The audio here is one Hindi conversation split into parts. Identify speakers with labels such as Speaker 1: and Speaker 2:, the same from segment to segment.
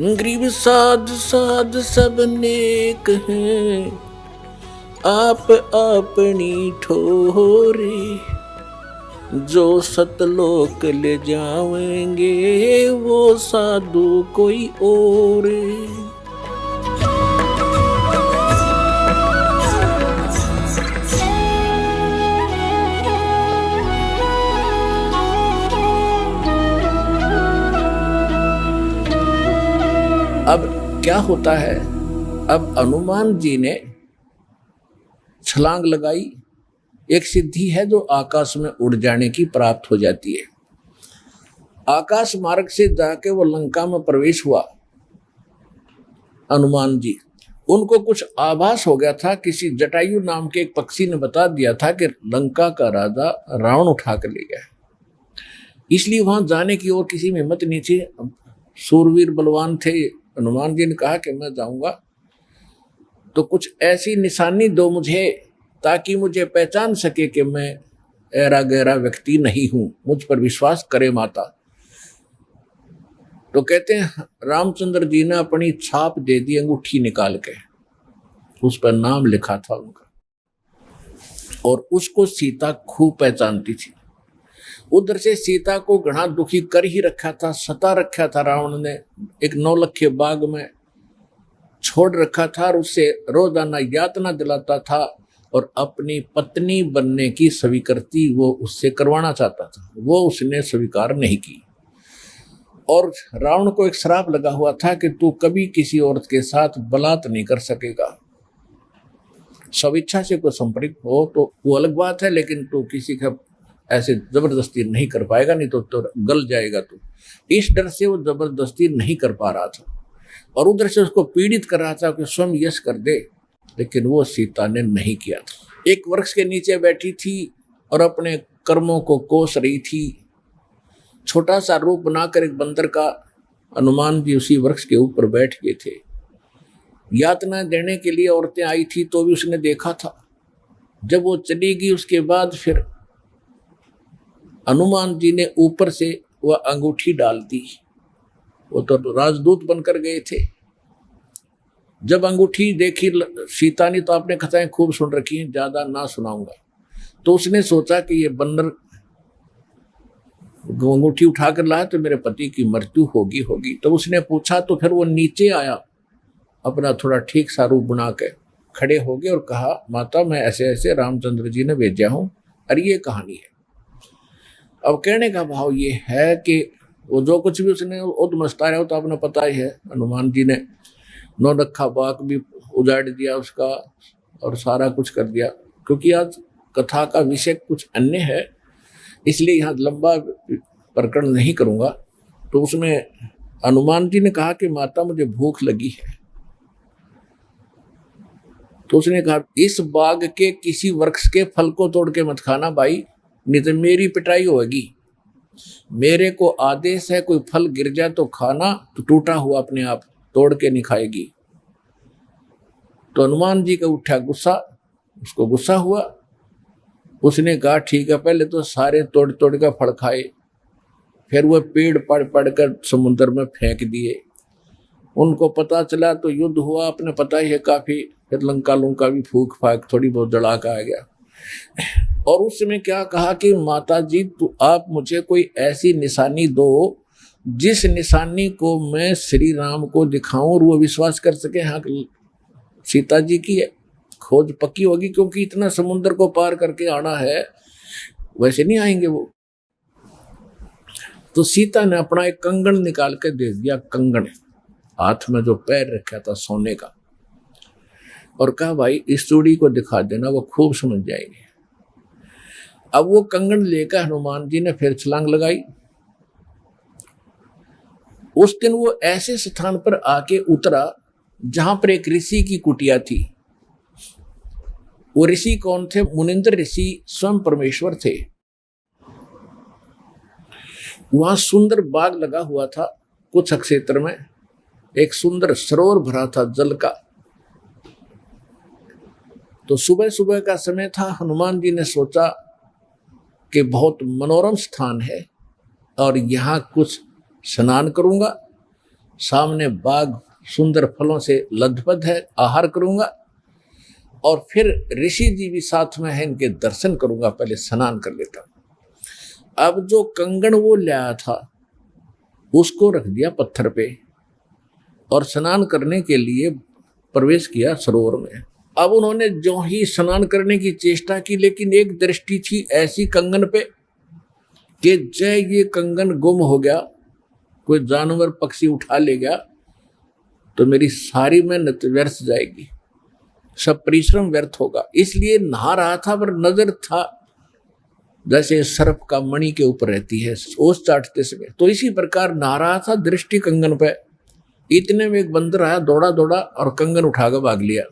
Speaker 1: ग्रीव साध साध सब नेक हैं, आप अपनी ठोरे। जो सतलोक ले जाएंगे वो साधु कोई और। अब क्या होता है, अब हनुमान जी ने छलांग लगाई। एक सिद्धि है जो आकाश में उड़ जाने की प्राप्त हो जाती है। आकाश मार्ग से जाके वो लंका में प्रवेश हुआ। हनुमान जी, उनको कुछ आभास हो गया था, किसी जटायु नाम के एक पक्षी ने बता दिया था कि लंका का राजा रावण उठा कर ले गया। इसलिए वहां जाने की और किसी में हिम्मत नहीं थी। सूरवीर बलवान थे। हनुमान जी ने कहा कि मैं जाऊंगा तो कुछ ऐसी निशानी दो मुझे, ताकि मुझे पहचान सके कि मैं ऐरा गहरा व्यक्ति नहीं हूं, मुझ पर विश्वास करे माता। तो कहते हैं रामचंद्र जी ने अपनी छाप दे दी, अंगूठी निकाल के, उस पर नाम लिखा था उनका, और उसको सीता खूब पहचानती थी। उधर से सीता को घना दुखी कर ही रखा था, सता रखा था रावण ने, एक नौलखे बाग में छोड़ रखा था और उससे रोजाना यातना दिलाता था और अपनी पत्नी बनने की स्वीकृति वो उससे करवाना चाहता था। वो उसने स्वीकार नहीं की और रावण को एक श्राप लगा हुआ था कि तू कभी किसी औरत के साथ बलात् नहीं कर सकेगा। स्वेच्छा से कोई संपर्क हो तो वो अलग बात है, लेकिन तू किसी का ऐसे जबरदस्ती नहीं कर पाएगा, नहीं तो गल जाएगा। तो इस डर से वो जबरदस्ती नहीं कर पा रहा था और उधर से उसको पीड़ित कर रहा था कि स्वयं यश कर दे, लेकिन वो सीता ने नहीं किया था। एक वृक्ष के नीचे बैठी थी और अपने कर्मों को कोस रही थी। छोटा सा रूप बनाकर एक बंदर का हनुमान जी उसी वृक्ष के ऊपर बैठ गए थे। यातना देने के लिए औरतें आई थी तो भी उसने देखा था। जब वो चली गई उसके बाद फिर हनुमान जी ने ऊपर से वह अंगूठी डाल दी। वो तो राजदूत बनकर गए थे। जब अंगूठी देखी सीता ने तो आपने कथाएं खूब सुन रखी हैं, ज्यादा ना सुनाऊंगा। तो उसने सोचा कि ये बंदर अंगूठी उठाकर लाया तो मेरे पति की मृत्यु होगी। तो उसने पूछा तो फिर वो नीचे आया, अपना थोड़ा ठीक सा रूप बना के खड़े हो गए और कहा, माता मैं ऐसे ऐसे रामचंद्र जी ने भेजा हूं और ये कहानी है। अब कहने का भाव ये है कि वो जो कुछ भी उसने उद्मस्ताया हो तो आपने पता ही है। हनुमान जी ने नौलखा बाग भी उजाड़ दिया उसका और सारा कुछ कर दिया। क्योंकि आज कथा का विषय कुछ अन्य है, इसलिए यहाँ लंबा प्रकरण नहीं करूँगा। तो उसमें हनुमान जी ने कहा कि माता मुझे भूख लगी है। तो उसने कहा इस बाग के किसी वृक्ष के फल को तोड़ के मत खाना भाई, नहीं तो मेरी पिटाई होगी। मेरे को आदेश है, कोई फल गिर जाए तो खाना, तो टूटा हुआ अपने आप तोड़ के नहीं खाएगी। तो हनुमान जी का उठा गुस्सा, उसको गुस्सा हुआ। उसने कहा ठीक है, पहले तो सारे तोड़ तोड़ का फल खाए, फिर वह पेड़ पड़ कर समुद्र में फेंक दिए। उनको पता चला तो युद्ध हुआ, अपने पता ही है काफी। फिर लंका भी फूक फाक थोड़ी बहुत जड़ाका आ गया। और उस समय क्या कहा कि माता जी तो आप मुझे कोई ऐसी निशानी दो जिस निशानी को मैं श्री राम को दिखाऊं और वो विश्वास कर सके हाँ सीता जी की खोज पक्की होगी, क्योंकि इतना समुद्र को पार करके आना है, वैसे नहीं आएंगे वो। तो सीता ने अपना एक कंगन निकाल के दे दिया, कंगन हाथ में जो पैर रखा था सोने का, और कहा भाई इस चूड़ी को दिखा देना, वो खूब समझ जाएगी। अब वो कंगन लेकर हनुमान जी ने फिर छलांग लगाई। उस दिन वो ऐसे स्थान पर आके उतरा जहां पर एक ऋषि की कुटिया थी। वो ऋषि कौन थे? मुनिंद्र ऋषि स्वयं परमेश्वर थे। वहां सुंदर बाग लगा हुआ था। कुछ क्षेत्र में एक सुंदर सरोवर भरा था जल का। तो सुबह सुबह का समय था। हनुमान जी ने सोचा कि बहुत मनोरम स्थान है और यहाँ कुछ स्नान करूंगा। सामने बाग सुंदर फलों से लदपद है, आहार करूंगा और फिर ऋषि जी भी साथ में है, इनके दर्शन करूंगा, पहले स्नान कर लेता हूं। अब जो कंगन वो लाया था उसको रख दिया पत्थर पे और स्नान करने के लिए प्रवेश किया सरोवर में। अब उन्होंने जो ही स्नान करने की चेष्टा की, लेकिन एक दृष्टि थी ऐसी कंगन पे कि जय ये कंगन गुम हो गया, कोई जानवर पक्षी उठा ले गया तो मेरी सारी मेहनत व्यर्थ जाएगी, सब परिश्रम व्यर्थ होगा। इसलिए नहा रहा था पर नजर था जैसे सर्प का मणि के ऊपर रहती है ओस चाटते समय, तो इसी प्रकार नहा रहा था, दृष्टि कंगन पे। इतने में एक बंदर आया, दौड़ा दौड़ा और कंगन उठाकर भाग लिया।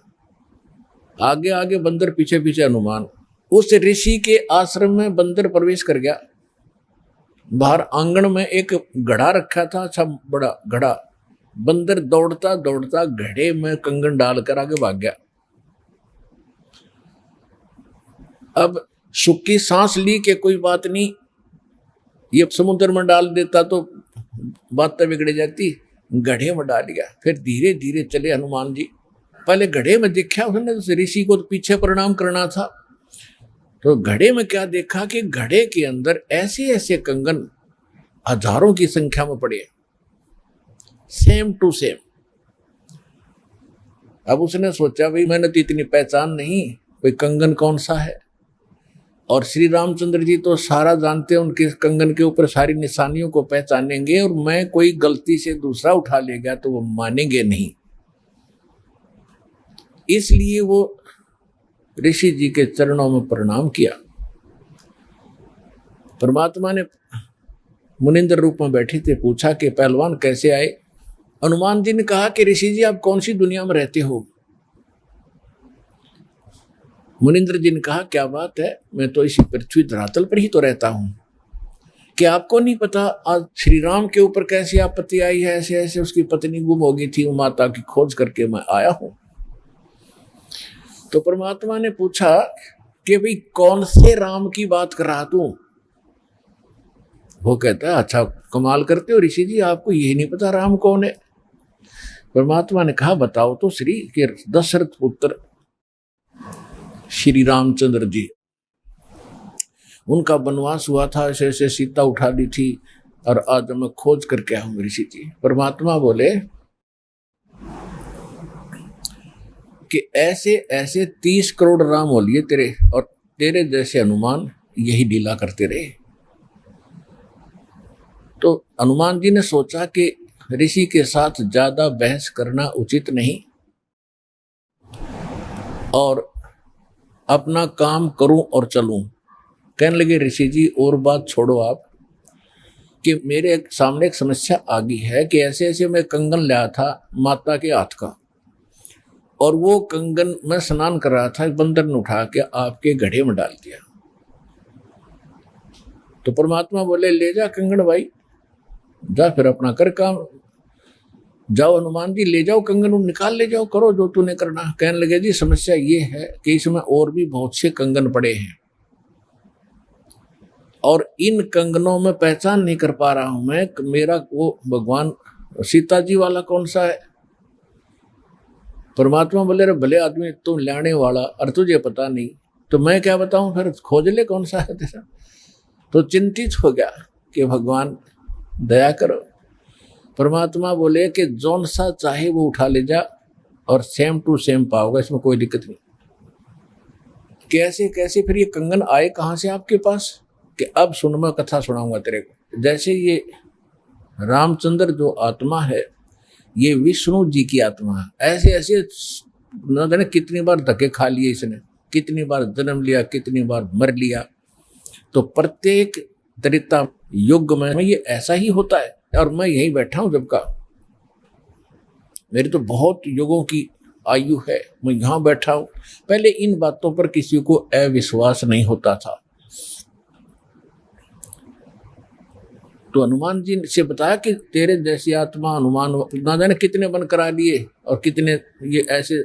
Speaker 1: आगे आगे बंदर, पीछे पीछे हनुमान। उस ऋषि के आश्रम में बंदर प्रवेश कर गया। बाहर आंगन में एक घड़ा रखा था, अच्छा बड़ा घड़ा। बंदर दौड़ता दौड़ता घड़े में कंगन डालकर आगे भाग गया। अब सुखी सांस ली कि कोई बात नहीं, ये समुद्र में डाल देता तो बात बिगड़ जाती, गड्ढे में डाल दिया। फिर धीरे धीरे चले हनुमान जी। पहले घड़े में देखा उसने, ऋषि को तो पीछे प्रणाम करना था, तो घड़े में क्या देखा कि घड़े के अंदर ऐसे ऐसे कंगन हजारों की संख्या में पड़े, सेम टू सेम। अब उसने सोचा भाई मैंने तो इतनी पहचान नहीं, कोई कंगन कौन सा है। और श्री रामचंद्र जी तो सारा जानते हैं, उनके कंगन के ऊपर सारी निशानियों को पहचानेंगे, और मैं कोई गलती से दूसरा उठा ले गया तो वो मानेंगे नहीं। इसलिए वो ऋषि जी के चरणों में प्रणाम किया। परमात्मा ने मुनिंद्र रूप में बैठे थे, पूछा कि पहलवान कैसे आए। हनुमान जी ने कहा कि ऋषि जी आप कौन सी दुनिया में रहते हो। मुनिंद्र जी ने कहा क्या बात है, मैं तो इसी पृथ्वी धरातल पर ही तो रहता हूं। क्या आपको नहीं पता आज श्री राम के ऊपर कैसी आपत्ति आई है, ऐसे ऐसे उसकी पत्नी गुम हो गई थी, वो माता की खोज करके मैं आया हूं। तो परमात्मा ने पूछा कि भाई कौन से राम की बात कर रहा तू। वो कहता है अच्छा कमाल करते हो ऋषि जी, आपको यही नहीं पता राम कौन है। परमात्मा ने कहा बताओ तो श्री, के दशरथ पुत्र श्री रामचंद्र जी, उनका वनवास हुआ था, ऐसे ऐसे सीता उठा ली थी और आज मैं खोज करके आया हूं ऋषि जी। परमात्मा बोले कि ऐसे ऐसे 30 करोड़ राम हो लिए तेरे, और तेरे जैसे हनुमान यही लीला करते रहे। तो हनुमान जी ने सोचा कि ऋषि के साथ ज्यादा बहस करना उचित नहीं और अपना काम करूं और चलूं। कहने लगे ऋषि जी और बात छोड़ो आप, कि मेरे सामने एक समस्या आ गई है कि ऐसे ऐसे मैं कंगन लाया था माता के हाथ का, और वो कंगन मैं स्नान कर रहा था, बंदर ने उठा के आपके घड़े में डाल दिया। तो परमात्मा बोले ले जा कंगन भाई, जा फिर अपना कर काम, जाओ हनुमान जी ले जाओ कंगन, निकाल ले जाओ, करो जो तूने करना। कहने लगे जी समस्या ये है कि इसमें और भी बहुत से कंगन पड़े हैं और इन कंगनों में पहचान नहीं कर पा रहा हूं मैं, मेरा वो भगवान सीता जी वाला कौन सा है। परमात्मा बोले रे भले आदमी तू लाने वाला और तुझे पता नहीं तो मैं क्या बताऊं, फिर खोज ले कौन सा है तेरा। तो चिंतित हो गया कि भगवान दया करो। परमात्मा बोले कि जौन सा चाहे वो उठा ले जा और सेम टू सेम पाओगे, इसमें कोई दिक्कत नहीं। कैसे कैसे फिर ये कंगन आए कहाँ से आपके पास, कि अब सुन मैं कथा सुनाऊंगा तेरे को। जैसे ये रामचंद्र जो आत्मा है ये विष्णु जी की आत्मा है, ऐसे ऐसे न जाने कितनी बार धक्के खा लिए इसने, कितनी बार जन्म लिया, कितनी बार मर लिया। तो प्रत्येक त्रेता युग में ये ऐसा ही होता है, और मैं यहीं बैठा हूं जब का, मेरी तो बहुत युगों की आयु है, मैं यहां बैठा हूं। पहले इन बातों पर किसी को अविश्वास नहीं होता था। तो हनुमान जी से बताया कि तेरे जैसी आत्मा हनुमान ना जाने कितने बन करा लिए और कितने ये ऐसे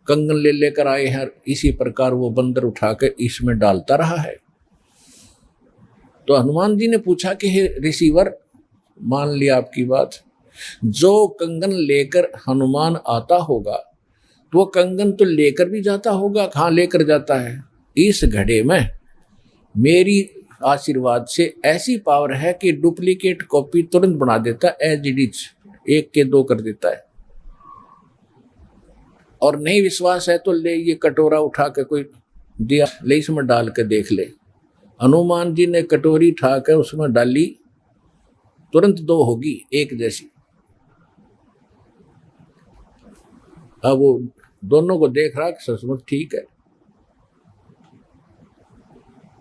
Speaker 1: कंगन ले लेकर आए हैं, इसी प्रकार वो बंदर उठा के इसमें डालता रहा है। तो हनुमान जी ने पूछा कि हे ऋषिवर मान लिया आपकी बात, जो कंगन लेकर हनुमान आता होगा तो वो कंगन तो लेकर भी जाता होगा, कहाँ लेकर जाता है, इस घड़े में मेरी आशीर्वाद से ऐसी पावर है कि डुप्लीकेट कॉपी तुरंत बना देता है, एज इट इज, 1 के 2 कर देता है। और नहीं विश्वास है तो ले ये कटोरा उठा के कोई दिया ले इसमें डाल के देख ले। हनुमान जी ने कटोरी उठा कर उसमें डाली, तुरंत 2 होगी, 1 जैसी। अब वो दोनों को देख रहा कि सचमुच ठीक है।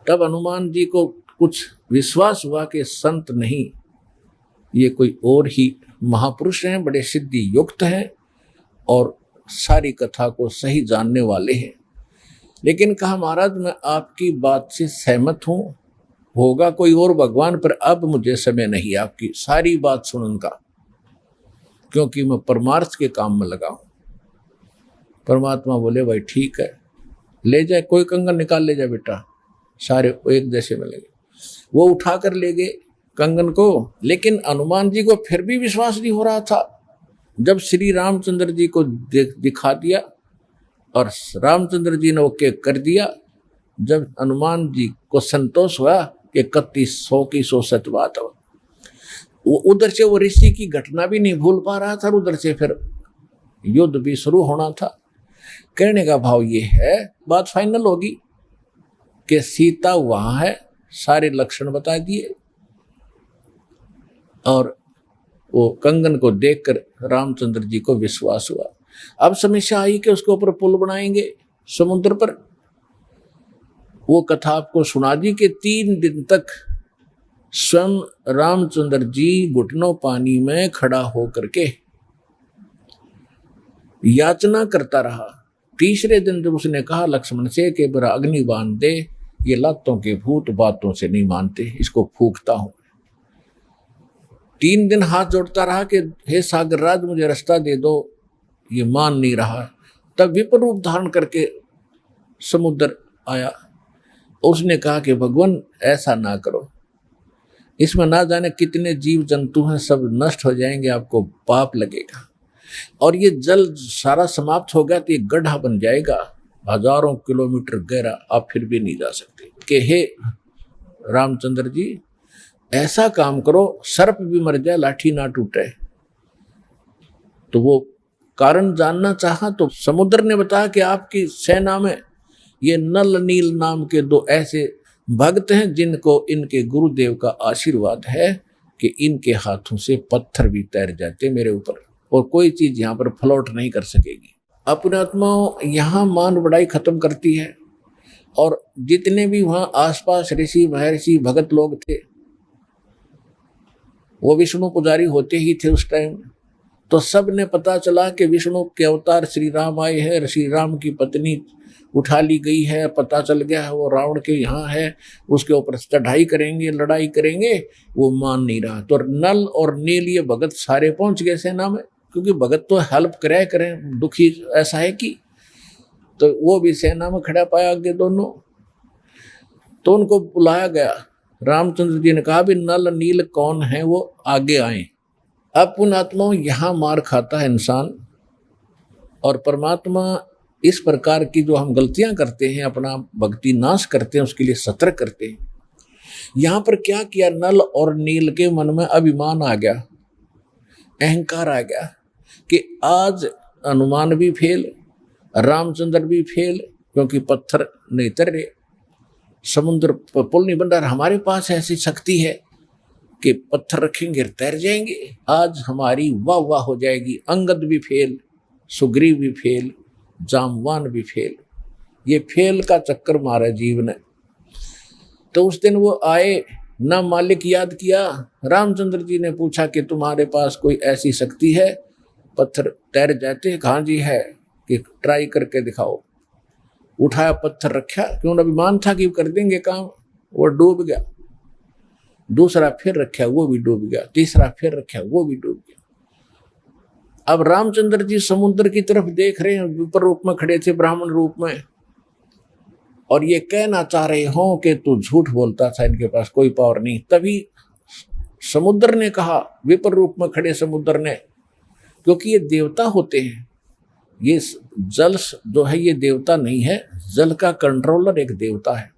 Speaker 1: तब हनुमान जी को कुछ विश्वास हुआ कि संत नहीं, ये कोई और ही महापुरुष हैं, बड़े सिद्धि युक्त हैं और सारी कथा को सही जानने वाले हैं। लेकिन कहा महाराज मैं आपकी बात से सहमत हूं, होगा कोई और भगवान, पर अब मुझे समय नहीं आपकी सारी बात सुनने का, क्योंकि मैं परमार्थ के काम में लगा हूं। परमात्मा बोले भाई ठीक है, ले जाए, कोई कंगन निकाल ले जाए बेटा, सारे एक जैसे मिलेंगे। वो उठा कर ले गए कंगन को, लेकिन हनुमान जी को फिर भी विश्वास नहीं हो रहा था। जब श्री रामचंद्र जी को दिखा दिया और रामचंद्र जी ने ओके कर दिया, जब हनुमान जी को संतोष हुआ कि 3100 की 100 सत बात हो, वो उधर से वो ऋषि की घटना भी नहीं भूल पा रहा था, उधर से फिर युद्ध भी शुरू होना था। कहने का भाव ये है, बात फाइनल होगी कि सीता वहां है, सारे लक्षण बता दिए, और वो कंगन को देखकर रामचंद्र जी को विश्वास हुआ। अब समस्या आई कि उसके ऊपर पुल बनाएंगे समुद्र पर। वो कथा आपको सुना दी कि 3 दिन तक स्वयं रामचंद्र जी घुटनों पानी में खड़ा होकर के याचना करता रहा। तीसरे दिन जब उसने कहा लक्ष्मण से कि बरा अग्नि बांध दे, ये लातों के भूत बातों से नहीं मानते, इसको फूंकता हूं। 3 दिन हाथ जोड़ता रहा कि हे सागर राज मुझे रास्ता दे दो, ये मान नहीं रहा। तब विपर रूप धारण करके समुद्र आया। उसने कहा कि भगवान ऐसा ना करो, इसमें ना जाने कितने जीव जंतु हैं, सब नष्ट हो जाएंगे, आपको पाप लगेगा, और ये जल सारा समाप्त हो गया तो ये गड्ढा बन जाएगा, हजारों किलोमीटर गहरा, आप फिर भी नहीं जा सकते। कि हे रामचंद्र जी ऐसा काम करो, सर्प भी मर जाए लाठी ना टूटे। तो वो कारण जानना चाहा तो समुद्र ने बताया कि आपकी सेना में ये नल नील नाम के 2 ऐसे भक्त हैं जिनको इनके गुरुदेव का आशीर्वाद है कि इनके हाथों से पत्थर भी तैर जाते मेरे ऊपर, और कोई चीज यहाँ पर फ्लोट नहीं कर सकेगी। अपने आत्माओं यहाँ मान बढ़ाई खत्म करती है, और जितने भी वहाँ आसपास ऋषि महर्षि भगत लोग थे, वो विष्णु पुजारी होते ही थे उस टाइम। तो सब ने पता चला कि विष्णु के अवतार श्री राम आए हैं, श्री राम की पत्नी उठा ली गई है, पता चल गया है वो रावण के यहाँ है, उसके ऊपर चढ़ाई करेंगे, लड़ाई करेंगे। वो मान नहीं रहा। तो नल और नील ये भगत सारे पहुंच गए सेना में, क्योंकि भगत तो हेल्प करें, दुखी ऐसा है कि, तो वो भी सेना में खड़ा पाया आगे दोनों। तो उनको बुलाया गया। रामचंद्र जी ने कहा भी नल नील कौन है, वो आगे आए। अब पुण्यात्माओं यहाँ मार खाता है इंसान, और परमात्मा इस प्रकार की जो हम गलतियां करते हैं, अपना भक्ति नाश करते हैं, उसके लिए सतर्क करते हैं। यहाँ पर क्या किया, नल और नील के मन में अभिमान आ गया, अहंकार आ गया कि आज हनुमान भी फेल, रामचंद्र भी फेल, क्योंकि पत्थर नहीं तर रहे, समुद्र पर पुल नहीं बन रहा। हमारे पास ऐसी शक्ति है कि पत्थर रखेंगे तैर जाएंगे, आज हमारी वाह वाह हो जाएगी। अंगद भी फेल, सुग्रीव भी फेल, जामवान भी फेल, ये फेल का चक्कर मारा जीव ने। तो उस दिन वो आए, ना मालिक याद किया। रामचंद्र जी ने पूछा कि तुम्हारे पास कोई ऐसी शक्ति है पत्थर तैर जाते? हाँ जी है, कि ट्राई करके दिखाओ। उठाया, पत्थर रखा, क्यों अभिमान था कि कर देंगे काम, वो डूब गया। दूसरा फिर रखा, वो भी डूब गया। तीसरा फिर रखा, वो भी डूब गया। अब रामचंद्र जी समुद्र की तरफ देख रहे हैं, विपर रूप में खड़े थे, ब्राह्मण रूप में, और ये कहना चाह रहे हो कि तू झूठ बोलता था, इनके पास कोई पावर नहीं। तभी समुद्र ने कहा, विपर रूप में खड़े समुद्र ने, क्योंकि ये देवता होते हैं, ये जल जो है ये देवता नहीं है, जल का कंट्रोलर एक देवता है,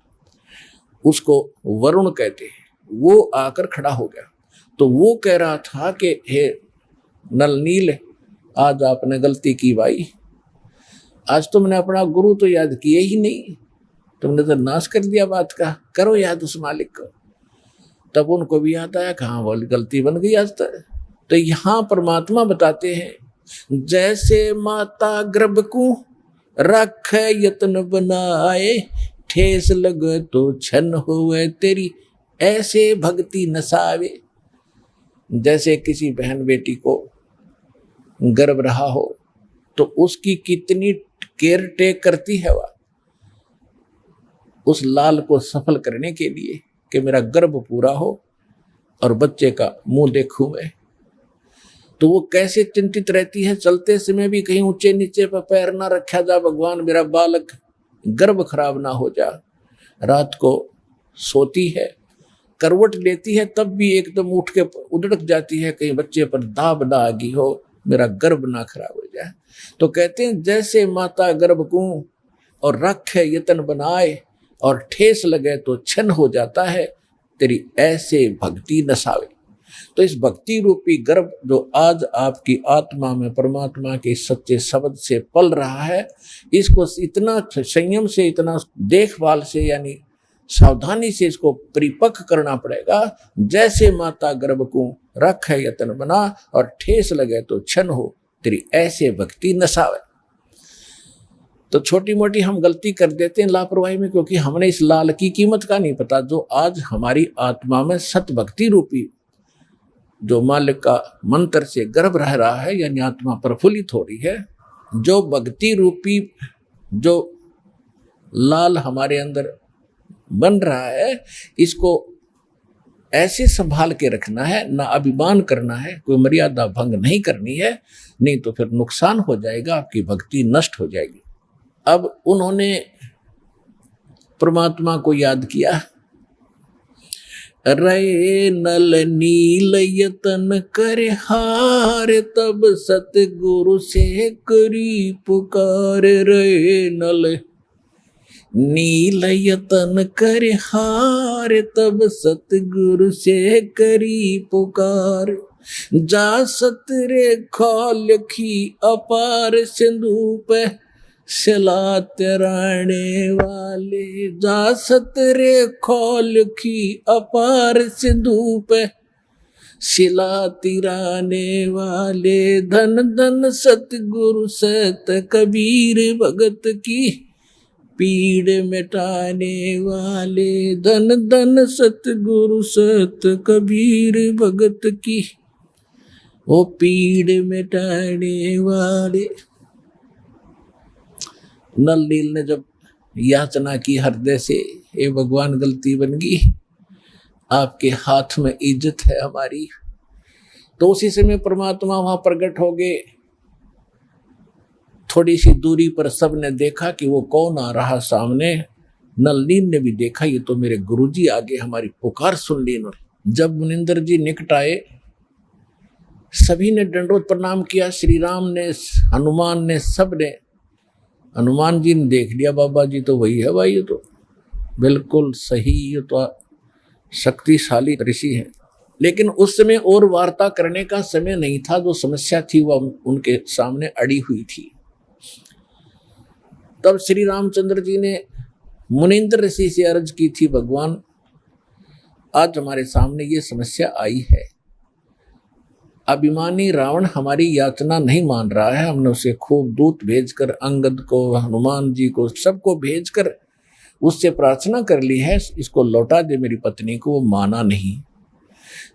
Speaker 1: उसको वरुण कहते हैं। वो आकर खड़ा हो गया, तो वो कह रहा था कि हे नल नील, आज आपने गलती की भाई, आज तुमने अपना गुरु तो याद किए ही नहीं, तुमने तो नाश कर दिया बात का, करो याद उस मालिक को। तब उनको भी याद आया, कहाँ बोली गलती बन गई आज तक। तो यहाँ परमात्मा बताते हैं, जैसे माता गर्भ को रख यत्न बनाए, ठेस लगे तो छन होवे तेरी ऐसे भक्ति नसावे। जैसे किसी बहन बेटी को गर्भ रहा हो तो उसकी कितनी केयर टेक करती है वह, उस लाल को सफल करने के लिए कि मेरा गर्भ पूरा हो और बच्चे का मुंह देखूं मैं। तो वो कैसे चिंतित रहती है, चलते समय भी कहीं ऊंचे नीचे पर पैर ना रखा जा, भगवान मेरा बालक गर्भ खराब ना हो जा। रात को सोती है, करवट लेती है, तब भी एकदम उठ के उधड़क जाती है, कहीं बच्चे पर दाब ना आ गई हो, मेरा गर्भ ना खराब हो जाए। तो कहते हैं जैसे माता गर्भ को और रख है यतन बनाए और ठेस लगे तो छन हो जाता है, तेरी ऐसे भक्ति नसावे। तो इस भक्ति रूपी गर्भ जो आज आपकी आत्मा में परमात्मा के सच्चे शब्द से पल रहा है, इसको इतना संयम से, इतना देखभाल से, यानी सावधानी से इसको परिपक्व करना पड़ेगा। जैसे माता गर्भ को रख है यतन बना और ठेस लगे तो छन हो, तेरी ऐसे भक्ति नसावे। तो छोटी मोटी हम गलती कर देते हैं लापरवाही में, क्योंकि हमने इस लाल की कीमत का नहीं पता, जो आज हमारी आत्मा में सत भक्ति रूपी जो मालिक का मंत्र से गर्भ रह रहा है, यानी आत्मा प्रफुल्लित हो रही है, जो भक्ति रूपी जो लाल हमारे अंदर बन रहा है, इसको ऐसे संभाल के रखना है, ना अभिमान करना है, कोई मर्यादा भंग नहीं करनी है, नहीं तो फिर नुकसान हो जाएगा, आपकी भक्ति नष्ट हो जाएगी। अब उन्होंने परमात्मा को याद किया, रे नल नील यतन करे हार, तब सतगुरु से करी पुकार। रे नल नील यतन करे हार, तब सतगुरु से करी पुकार। जा सतरे खोलखी अपार सिंधु पे सिला तिराने वाले। जा सतरे खोलखी अपार सिंधु पे सिला तिराने वाले। धन धन सतगुरु सत कबीर भगत की पीड़ मिटाने वाले। धन धन सतगुरु सत कबीर भगत की वो पीड़ मिटाने वाले। नल नील ने जब याचना की हृदय से, हे भगवान गलती बन गई, आपके हाथ में इज्जत है हमारी, तो उसी समय परमात्मा वहां प्रकट हो गए। थोड़ी सी दूरी पर सबने देखा कि वो कौन आ रहा सामने। नल नील ने भी देखा, ये तो मेरे गुरुजी आगे हमारी पुकार सुन ली इन्होंने। जब मुनिंदर जी निकट आए, सभी ने दंडोत प्रणाम किया, श्री राम ने, हनुमान ने, सब ने। हनुमान जी ने देख लिया, बाबा जी तो वही है भाई, ये तो बिल्कुल सही, ये तो शक्तिशाली ऋषि है। लेकिन उस समय और वार्ता करने का समय नहीं था, जो समस्या थी वह उनके सामने अड़ी हुई थी। तब श्री रामचंद्र जी ने मुनिंद्र ऋषि से अर्ज की थी, भगवान आज हमारे सामने ये समस्या आई है, अभिमानी रावण हमारी याचना नहीं मान रहा है। हमने उसे खूब दूत भेजकर, अंगद को, हनुमान जी को, सबको भेजकर उससे प्रार्थना कर ली है, इसको लौटा दे मेरी पत्नी को। वो माना नहीं,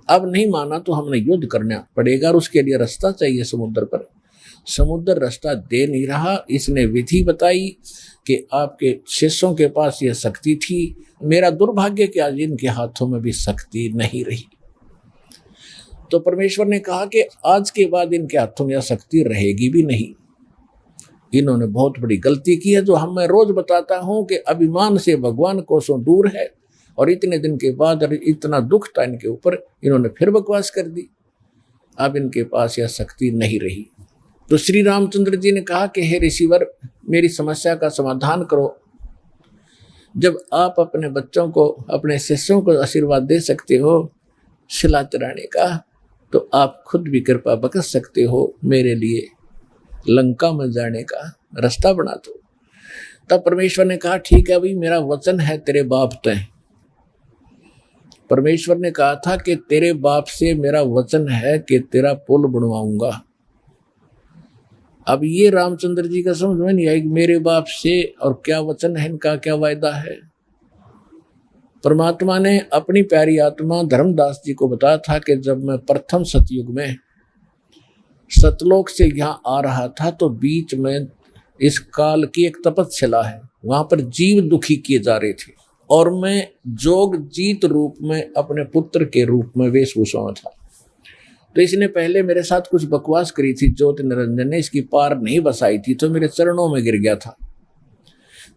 Speaker 1: अब नहीं माना तो हमने युद्ध करना पड़ेगा और उसके लिए रास्ता चाहिए समुद्र पर। समुद्र रास्ता दे नहीं रहा। इसने विधि बताई कि आपके शिष्यों के पास यह शक्ति थी, मेरा दुर्भाग्य कि आज इनके हाथों में भी शक्ति नहीं रही। तो परमेश्वर ने कहा कि आज के बाद इनके हाथों में यह शक्ति रहेगी भी नहीं। इन्होंने बहुत बड़ी गलती की है, जो हम मैं रोज बताता हूं कि अभिमान से भगवान कोसों दूर है और इतने दिन के बाद और इतना दुख था इनके ऊपर, इन्होंने फिर बकवास कर दी। अब इनके पास यह शक्ति नहीं रही। तो श्री रामचंद्र जी ने कहा कि हे ऋषिवर, मेरी समस्या का समाधान करो। जब आप अपने बच्चों को, अपने शिष्यों को आशीर्वाद दे सकते हो शिला चढ़ाने का, तो आप खुद भी कृपा बख्श सकते हो, मेरे लिए लंका में जाने का रास्ता बना दो। तब परमेश्वर ने कहा ठीक है भाई, मेरा वचन है तेरे बाप तय। परमेश्वर ने कहा था कि तेरे बाप से मेरा वचन है कि तेरा पुल बनवाऊंगा। अब ये रामचंद्र जी का समझ में नहीं आई, मेरे बाप से और क्या वचन है, इनका क्या वायदा है। परमात्मा ने अपनी प्यारी आत्मा धर्मदास जी को बताया था कि जब मैं प्रथम सतयुग में सतलोक से यहाँ आ रहा था, तो बीच में इस काल की एक तपस्या है, वहां पर जीव दुखी किए जा रहे थे, और मैं जोग जीत रूप में अपने पुत्र के रूप में वेशभूषा में था। तो इसने पहले मेरे साथ कुछ बकवास करी थी, ज्योति निरंजन ने इसकी पार नहीं बसाई थी, तो मेरे चरणों में गिर गया था।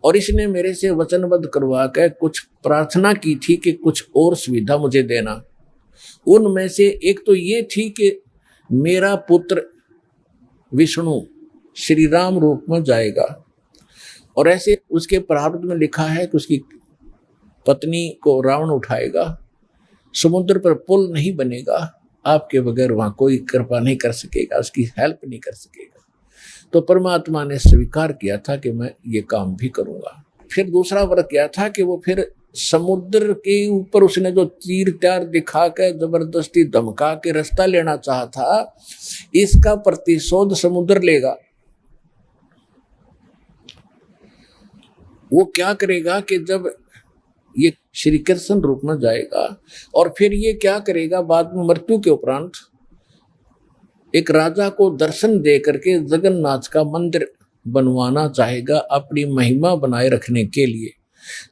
Speaker 1: और इसने मेरे से वचनबद्ध करवा कर कुछ प्रार्थना की थी कि कुछ और सुविधा मुझे देना। उनमें से एक तो ये थी कि मेरा पुत्र विष्णु श्री राम रूप में जाएगा, और ऐसे उसके प्रारब्ध में लिखा है कि उसकी पत्नी को रावण उठाएगा, समुद्र पर पुल नहीं बनेगा, आपके बगैर वहां कोई कृपा नहीं कर सकेगा, उसकी हेल्प नहीं कर सकेगा। तो परमात्मा ने स्वीकार किया था कि मैं ये काम भी करूंगा। फिर दूसरा वर्ग क्या था कि वो फिर समुद्र के ऊपर उसने जो तीर त्यार दिखा के जबरदस्ती धमका के रास्ता लेना चाहा था, इसका प्रतिशोध समुद्र लेगा। वो क्या करेगा कि जब ये श्री कृष्ण रूप में जाएगा, और फिर ये क्या करेगा बाद में मृत्यु के उपरांत, एक राजा को दर्शन दे करके जगन्नाथ का मंदिर बनवाना चाहेगा अपनी महिमा बनाए रखने के लिए।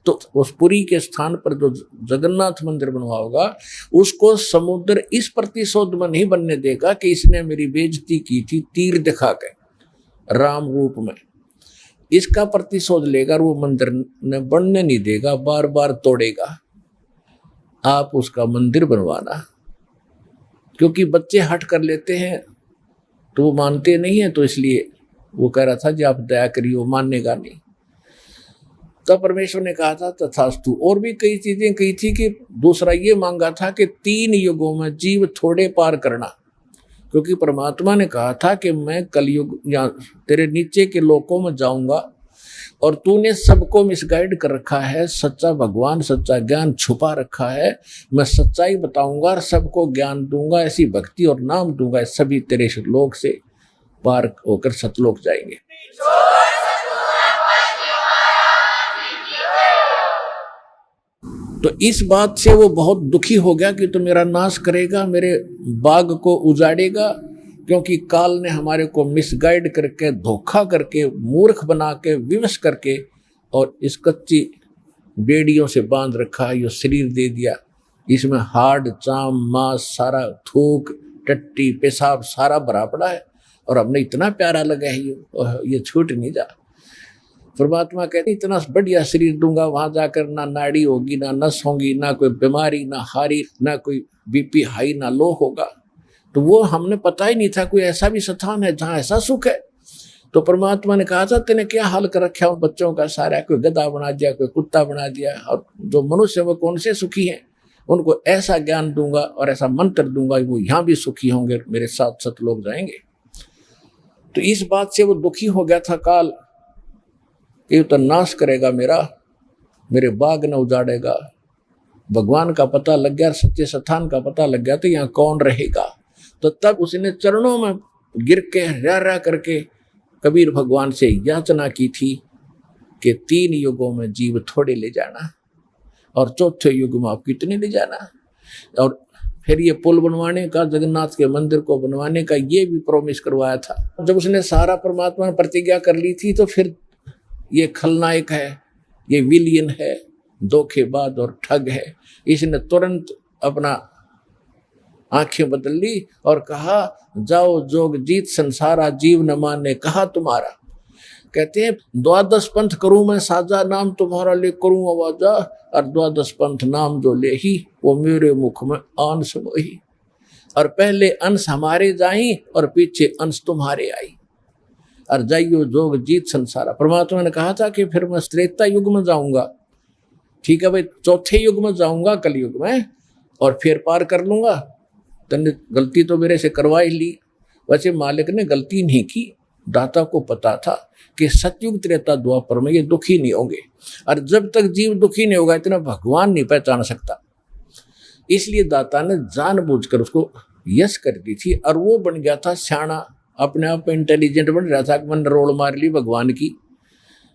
Speaker 1: तो उस पुरी के स्थान पर जो जगन्नाथ मंदिर बनवाओगा, उसको समुद्र इस प्रतिशोध में नहीं बनने देगा कि इसने मेरी बेइज्जती की थी तीर दिखा के राम रूप में। इसका प्रतिशोध लेगा और वो मंदिर ने बनने नहीं देगा, बार बार तोड़ेगा। आप उसका मंदिर बनवाना, क्योंकि बच्चे हट कर लेते हैं तो वो मानते नहीं है, तो इसलिए वो कह रहा था जी आप दया करिए, वो मानेगा नहीं। तब परमेश्वर ने कहा था तथास्तु। और भी कई चीजें कही थी कि दूसरा ये मांगा था कि 3 युगों में जीव थोड़े पार करना, क्योंकि परमात्मा ने कहा था कि मैं कलयुग या तेरे नीचे के लोकों में जाऊंगा, और तूने सबको मिसगाइड कर रखा है, सच्चा भगवान सच्चा ज्ञान छुपा रखा है, मैं सच्चाई बताऊंगा और सबको ज्ञान दूंगा, ऐसी भक्ति और नाम दूंगा, सभी तेरे लोक से पार होकर सतलोक जाएंगे। तो इस बात से वो बहुत दुखी हो गया कि तो मेरा नाश करेगा, मेरे बाग को उजाड़ेगा, क्योंकि काल ने हमारे को मिसगाइड करके, धोखा करके, मूर्ख बना के, विवश करके, और इस कच्ची बेड़ियों से बांध रखा, ये शरीर दे दिया, इसमें हाड़ चाम मांस सारा, थूक टट्टी पेशाब सारा भरा पड़ा है, और हमने इतना प्यारा लगा है ये छूट नहीं जा। परमात्मा कहते इतना बढ़िया शरीर दूंगा, वहां जाकर ना नाड़ी होगी, ना नस होगी, ना कोई बीमारी, ना हारी, ना कोई बीपी हाई, ना लो होगा। तो वो हमने पता ही नहीं था कोई ऐसा भी स्थान है जहाँ ऐसा सुख है। तो परमात्मा ने कहा था तेने क्या हाल कर रखा उन बच्चों का सारा, कोई गधा बना दिया, कोई कुत्ता बना दिया, और जो मनुष्य वो कौन से सुखी हैं, उनको ऐसा ज्ञान दूंगा और ऐसा मंत्र दूंगा, वो यहाँ भी सुखी होंगे, मेरे साथ सतलोक जाएंगे। तो इस बात से वो दुखी हो गया था काल, ये तो नाश करेगा मेरे बाग न उजाड़ेगा। भगवान का पता लग गया, सच्चे स्थान का पता लग गया, तो यहाँ कौन रहेगा। तो तब उसने चरणों में गिर के रा करके कबीर भगवान से याचना की थी कि 3 युगों में जीव थोड़े ले जाना, और चौथे युग में आप कितने ले जाना। और फिर ये पुल बनवाने का, जगन्नाथ के मंदिर को बनवाने का ये भी प्रॉमिस करवाया था। जब उसने सारा परमात्मा ने प्रतिज्ञा कर ली थी, तो फिर ये खलनायक है, ये विलियन है, धोखेबाज और ठग है, इसने तुरंत अपना आंखें बदल ली और कहा जाओ जोग जीत संसारा, जीव न माने कहा तुम्हारा। कहते हैं द्वादश पंथ करूं मैं साजा, नाम तुम्हारा ले करूं आवाजा, और द्वादश पंथ नाम जो ले ही वो मेरे मुख में आन समोही। और पहले अंश हमारे जाई और पीछे अंश तुम्हारे आई, और जाइयो जोग जीत संसारा। परमात्मा ने कहा था कि फिर मैं त्रेता युग में जाऊंगा, ठीक है भाई, चौथे युग में जाऊंगा कलयुग में, और फिर पार कर लूंगा। तने गलती तो मेरे से करवा ही ली। वैसे मालिक ने गलती नहीं की, दाता को पता था कि सतयुग त्रेता द्वापर में ये दुखी नहीं होंगे, और जब तक जीव दुखी नहीं होगा इतना भगवान नहीं पहचान सकता। इसलिए दाता ने जानबूझकर उसको यश कर दी थी, और वो बन गया था सियाना, अपने आप में इंटेलिजेंट बन रहा था कि मैंने रोल मार ली भगवान की,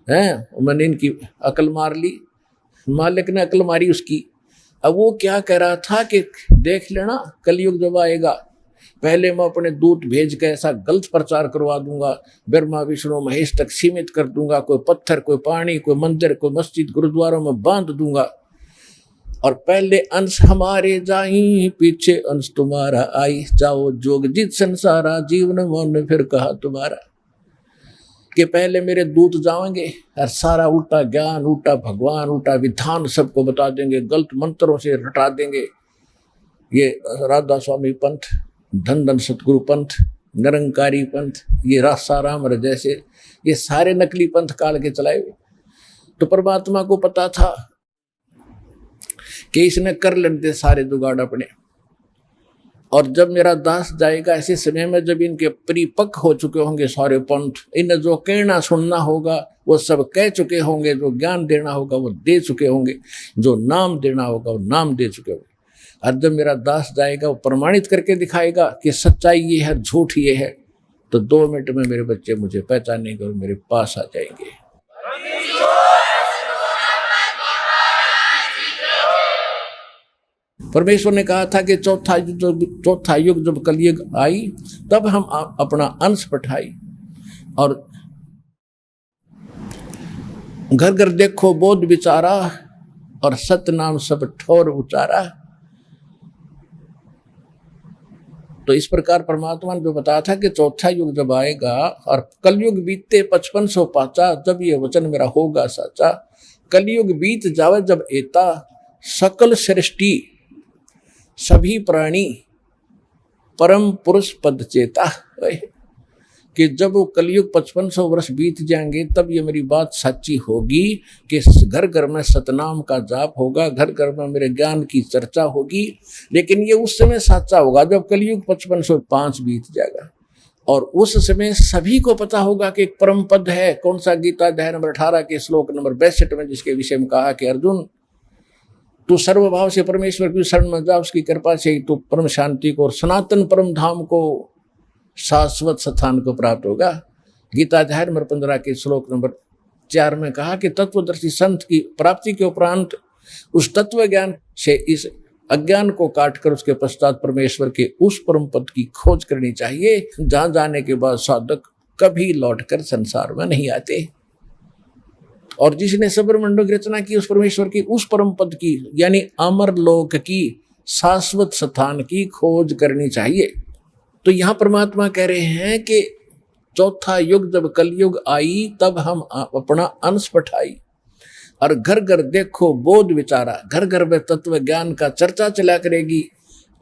Speaker 1: है मैंने इनकी अकल मार ली, मालिक ने अकल मारी उसकी। अब वो क्या कह रहा था कि देख लेना कलयुग जब आएगा, पहले मैं अपने दूत भेज के ऐसा गलत प्रचार करवा दूंगा, ब्रह्मा विष्णु महेश तक सीमित कर दूंगा, कोई पत्थर कोई पानी कोई मंदिर कोई मस्जिद गुरुद्वारों में बांध दूंगा, और पहले अंश हमारे जाई पीछे अंश तुम्हारा आई, जाओ जोग जीत संसारा, जीवन मन फिर कहा तुम्हारा। कि पहले मेरे दूत जाएंगे और सारा उल्टा ज्ञान उल्टा भगवान उल्टा विधान सबको बता देंगे, गलत मंत्रों से रटा देंगे। ये राधा स्वामी पंथ, धन धन सतगुरु पंथ, निरंकारी पंथ, ये रासाराम जैसे ये सारे नकली पंथ काल के चलाए हुए। तो परमात्मा को पता था कि इसने कर लेते सारे जुगाड़ अपने, और जब मेरा दास जाएगा ऐसे समय में जब इनके परिपक्व हो चुके होंगे सारे पंथ, इन्हें जो कहना सुनना होगा वो सब कह चुके होंगे, जो ज्ञान देना होगा वो दे चुके होंगे, जो नाम देना होगा वो नाम दे चुके होंगे। और जब मेरा दास जाएगा वो प्रमाणित करके दिखाएगा कि सच्चाई ये है झूठ ये है, तो 2 मिनट में मेरे बच्चे मुझे पहचानेंगे और मेरे पास आ जाएंगे। परमेश्वर ने कहा था कि चौथा युग जब कलयुग आई तब हम अपना अंश पठाई, और घर घर देखो बोध विचारा, और सत नाम सब ठोर उचारा। तो इस प्रकार परमात्मा ने जो बताया था कि चौथा युग जब आएगा और कलयुग बीतते 5500 पाचा, जब ये वचन मेरा होगा साचा। कलयुग बीत जावे जब एता, सकल सृष्टि सभी प्राणी परम पुरुष पद चेता। कि जब वो कलयुग 5500 वर्ष बीत जाएंगे तब ये मेरी बात सच्ची होगी कि घर घर में सतनाम का जाप होगा, घर घर में मेरे ज्ञान की चर्चा होगी। लेकिन ये उस समय सच्चा होगा जब कलयुग 5505 बीत जाएगा, और उस समय सभी को पता होगा कि एक परम पद है। कौन सा? गीता अध्याय नंबर 18 के श्लोक नंबर 62 में, जिसके विषय में कहा कि अर्जुन तू सर्वभाव से परमेश्वर की शरण में जा, उसकी कृपा से तू परम शांति को और सनातन परम धाम को, शाश्वत स्थान को प्राप्त होगा। गीता अध्याय नंबर 15 के श्लोक नंबर 4 में कहा कि तत्वदर्शी संत की प्राप्ति के उपरांत उस तत्व ज्ञान से इस अज्ञान को काटकर उसके पश्चात परमेश्वर के उस परम पद की खोज करनी चाहिए, जहां जाने के बाद साधक कभी लौटकर संसार में नहीं आते। और जिसने सबरमंडल की रचना की, उस परमेश्वर की उस परम पद की यानी अमर लोक की शाश्वत स्थान की खोज करनी चाहिए। तो यहाँ परमात्मा कह रहे हैं कि चौथा युग जब कलयुग आई तब हम अपना अंश पठाई, और घर घर देखो बोध विचारा, घर घर में तत्व ज्ञान का चर्चा चला करेगी,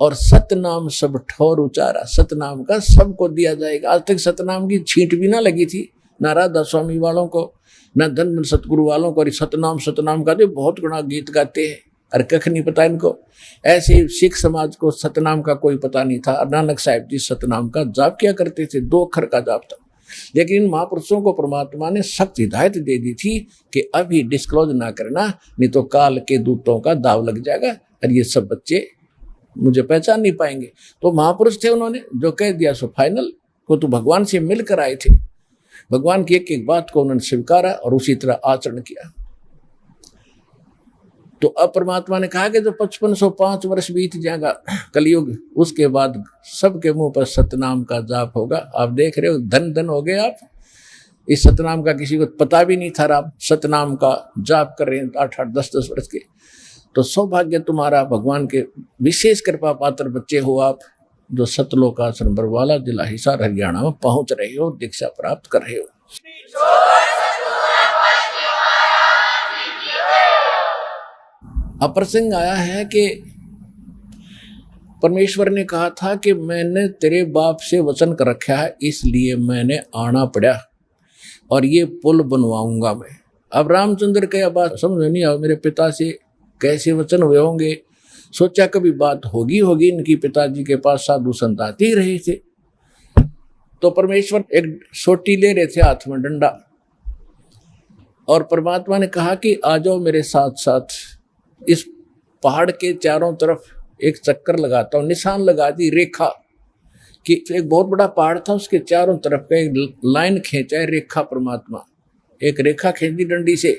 Speaker 1: और सतनाम सब ठोर उचारा, सतनाम का सबको दिया जाएगा। आज तक सतनाम की छींट भी ना लगी थी, ना राधा स्वामी वालों को, ना धन सतगुरु वालों को। और सतनाम सतनाम का तो बहुत गुणा गीत गाते हैं, और कख नहीं पता इनको। ऐसे सिख समाज को सतनाम का कोई पता नहीं था। नानक साहिब जी सतनाम का जाप किया करते थे, 2 अक्षर का जाप था। लेकिन इन महापुरुषों को परमात्मा ने सख्त हिदायत दे दी थी कि अभी डिस्क्लोज ना करना, नहीं तो काल के दूतों का दाव लग जाएगा और ये सब बच्चे मुझे पहचान नहीं पाएंगे। तो महापुरुष थे, उन्होंने जो कह दिया सो फाइनल। को तो भगवान से मिलकर आए थे, भगवान की एक एक बात को उन्होंने स्वीकारा और उसी तरह आचरण किया। तो अब परमात्मा ने कहा कि जो 5505 वर्ष बीत जाएगा कलयुग, उसके बाद सबके मुंह पर सतनाम का जाप होगा। आप देख रहे हो, धन धन हो गए आप। इस सतनाम का किसी को पता भी नहीं था, आप सतनाम का जाप कर रहे हैं 8-8, 10-10 वर्ष के। तो सौभाग्य तुम्हारा, भगवान के विशेष कृपा पात्र बच्चे हो आप, जो सतलोक आश्रम बरवाला जिला हिसार हरियाणा में पहुंच रहे हो, दीक्षा प्राप्त कर रहे हो। अब प्रसंग आया है कि परमेश्वर ने कहा था कि मैंने तेरे बाप से वचन कर रखा है, इसलिए मैंने आना पड़ा और ये पुल बनवाऊंगा मैं। अब रामचंद्र के बात समझ नहीं आ, मेरे पिता से कैसे वचन हुए होंगे। सोचा कभी बात होगी इनकी, पिताजी के पास साधु संत आते ही रहे थे। तो परमेश्वर एक सोटी ले रहे थे हाथ में, डंडा, और परमात्मा ने कहा कि आ जाओ मेरे साथ साथ, इस पहाड़ के चारों तरफ एक चक्कर लगाता हूँ। निशान लगा दी, रेखा कि एक बहुत बड़ा पहाड़ था, उसके चारों तरफ का एक लाइन खींचा है, रेखा। परमात्मा एक रेखा खींच दी डंडी से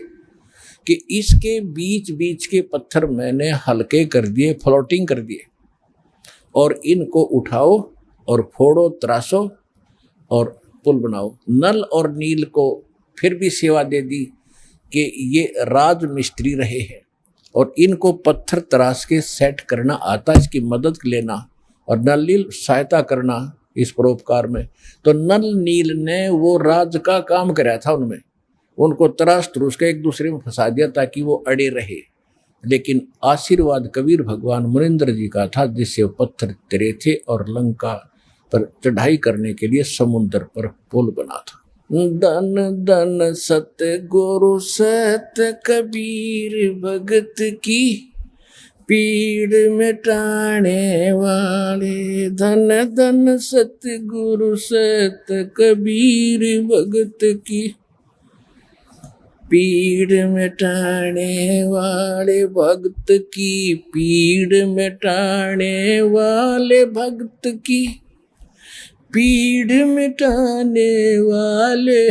Speaker 1: कि इसके बीच बीच के पत्थर मैंने हल्के कर दिए, फ्लोटिंग कर दिए, और इनको उठाओ और फोड़ो, तराशो और पुल बनाओ। नल और नील को फिर भी सेवा दे दी कि ये राज मिस्त्री रहे हैं और इनको पत्थर तराश के सेट करना आता, इसकी मदद लेना, और नल नील सहायता करना इस परोपकार में। तो नल नील ने वो राज का काम कराया था उनमें, उनको तराश तरूश के एक दूसरे में फंसा दिया ताकि वो अड़े रहे। लेकिन आशीर्वाद कबीर भगवान मुनिंद्र जी का था, जिससे पत्थर तरे थे और लंका पर चढ़ाई करने के लिए समुद्र पर पुल बना था। धन धन सत्य गुरु सत्य कबीर भगत की, पीड़ मिटाने वाले। धन धन सत्य गुरु सत्य कबीर भगत की, पीड़ मिटाने वाले भक्त की, पीड़ मिटाने वाले भक्त की, पीड़ मिटाने वाले।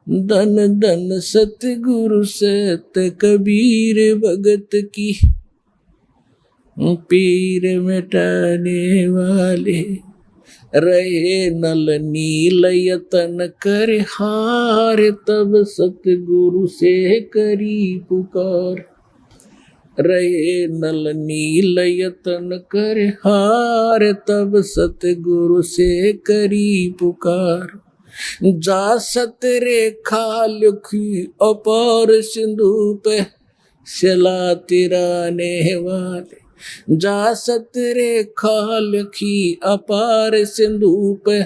Speaker 1: धन धन सतगुरु सत्य कबीर भगत की, पीड़ मिटाने वाले। रहे नल नील यतन कर हार, तब सतगुरु से करी पुकार। रहे नल नील यतन कर हार, तब सतगुरु से करी पुकार। जा सत रेखा लिखी अपार सिंधु पे, शिला तिराने वाले। जा सत रेखा लिखी अपार सिंधु पे,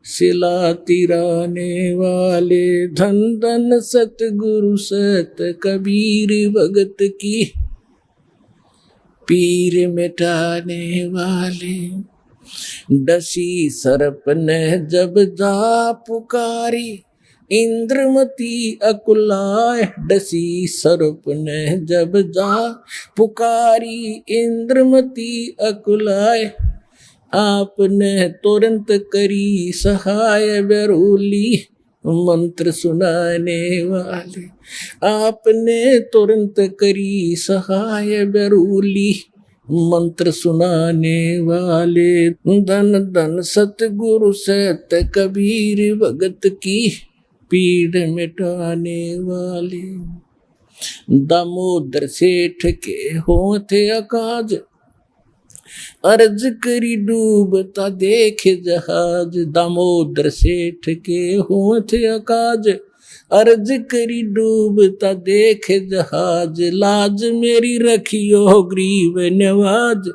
Speaker 1: शिला तिराने वाले। धन धन सतगुरु सत कबीर भगत की, पीर मिटाने वाले। डसी सर्प ने जब जा पुकारी, इंद्रमती अकुलाए। डसी सर्प ने जब जा पुकारी, इंद्रमती अकुलाए। आपने तुरंत करी सहाय बेरूली, मंत्र सुनाने वाले। आपने तुरंत करी सहाय बेरूली, मंत्र सुनाने वाले। धन धन सतगुरु सत्य कबीर भगत की, पीड़ मिटाने वाले। दामोदर सेठ के होते अकाज, अर्ज करी डूबता देख जहाज। दामोदर सेठ के होते अकाज, अर्ज करी डूबता देख जहाज। लाज मेरी रखियो ग्रीव नवाज,